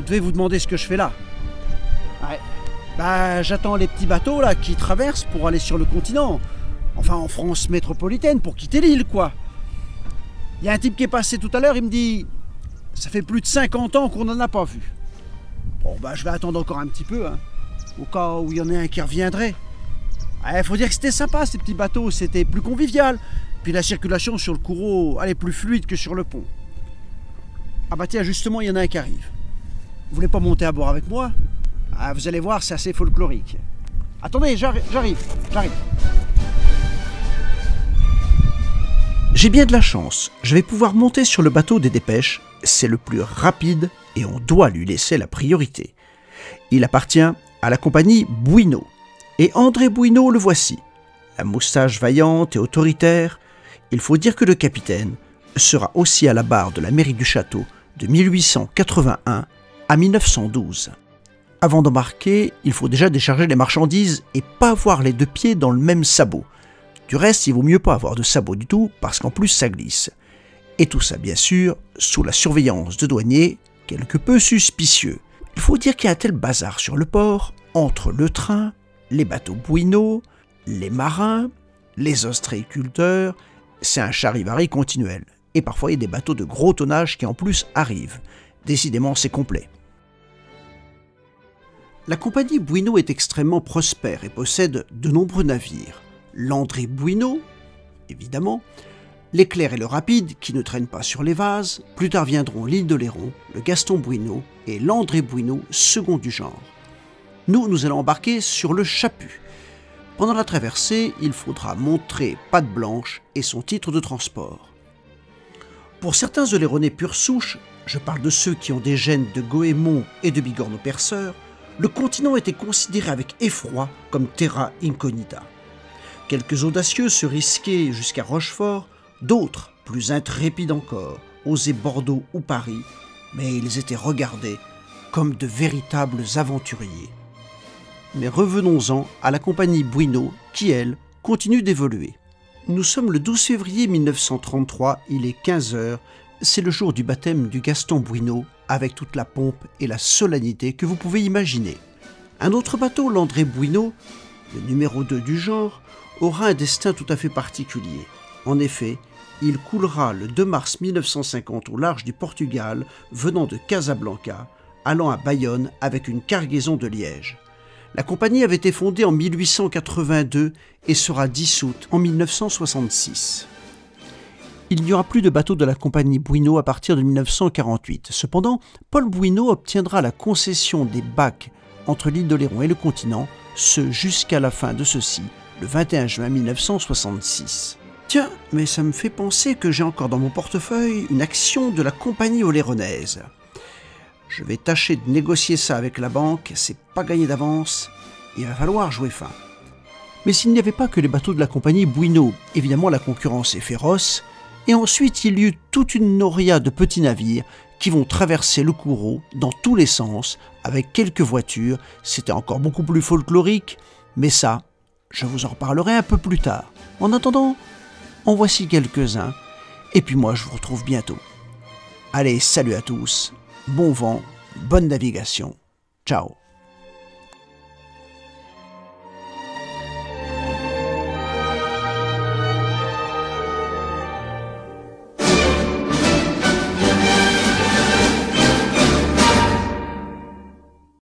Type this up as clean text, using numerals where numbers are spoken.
vous devez vous demander ce que je fais là. Ouais. Bah, j'attends les petits bateaux là qui traversent pour aller sur le continent. Enfin, en France métropolitaine, pour quitter l'île, quoi. Il y a un type qui est passé tout à l'heure, il me dit... Ça fait plus de 50 ans qu'on n'en a pas vu. Bon, bah, je vais attendre encore un petit peu, hein, au cas où il y en ait un qui reviendrait. Ouais, faut dire que c'était sympa, ces petits bateaux, c'était plus convivial. Puis la circulation sur le courreau, elle est plus fluide que sur le pont. Ah bah tiens, justement, il y en a un qui arrive. Vous voulez pas monter à bord avec moi? Ah, vous allez voir, c'est assez folklorique. Attendez, j'arrive. J'ai bien de la chance, je vais pouvoir monter sur le bateau des dépêches, c'est le plus rapide et on doit lui laisser la priorité. Il appartient à la compagnie Bouineau, et André Bouineau le voici. La moustache vaillante et autoritaire, il faut dire que le capitaine sera aussi à la barre de la mairie du château de 1881 à 1912. Avant d'embarquer, il faut déjà décharger les marchandises et pas avoir les deux pieds dans le même sabot. Du reste, il vaut mieux pas avoir de sabot du tout parce qu'en plus ça glisse. Et tout ça bien sûr sous la surveillance de douaniers quelque peu suspicieux. Il faut dire qu'il y a un tel bazar sur le port entre le train, les bateaux Bouineau, les marins, les ostréiculteurs, c'est un charivari continuel. Et parfois il y a des bateaux de gros tonnage qui en plus arrivent. Décidément c'est complet. La compagnie Bouineau est extrêmement prospère et possède de nombreux navires. L'André Bouineau, évidemment, l'Éclair et le Rapide, qui ne traînent pas sur les vases, plus tard viendront l'île d'Oléron, le Gaston Bouineau et l'André Bouineau, second du genre. Nous allons embarquer sur le Chaput. Pendant la traversée, il faudra montrer patte blanche et son titre de transport. Pour certains Oléronais pure souche, je parle de ceux qui ont des gènes de Goémon et de Bigorneau-Perceur, le continent était considéré avec effroi comme terra incognita. Quelques audacieux se risquaient jusqu'à Rochefort, d'autres, plus intrépides encore, osaient Bordeaux ou Paris, mais ils étaient regardés comme de véritables aventuriers. Mais revenons-en à la compagnie Bouineau qui, elle, continue d'évoluer. Nous sommes le 12 février 1933, il est 15 h, c'est le jour du baptême du Gaston Bouineau, avec toute la pompe et la solennité que vous pouvez imaginer. Un autre bateau, l'André Bouineau, le numéro 2 du genre, aura un destin tout à fait particulier. En effet, il coulera le 2 mars 1950 au large du Portugal, venant de Casablanca, allant à Bayonne avec une cargaison de liège. La compagnie avait été fondée en 1882 et sera dissoute en 1966. Il n'y aura plus de bateaux de la compagnie Bouineau à partir de 1948. Cependant, Paul Bouineau obtiendra la concession des bacs entre l'île d'Oléron et le continent, ce jusqu'à la fin de ceux-ci, le 21 juin 1966. Tiens, mais ça me fait penser que j'ai encore dans mon portefeuille une action de la compagnie oléronaise. Je vais tâcher de négocier ça avec la banque, c'est pas gagné d'avance, il va falloir jouer fin. Mais s'il n'y avait pas que les bateaux de la compagnie Bouineau, évidemment la concurrence est féroce, et ensuite il y eut toute une noria de petits navires qui vont traverser le courreau dans tous les sens, avec quelques voitures, c'était encore beaucoup plus folklorique, mais ça, je vous en reparlerai un peu plus tard. En attendant, en voici quelques-uns, et puis moi je vous retrouve bientôt. Allez, salut à tous, bon vent, bonne navigation, ciao.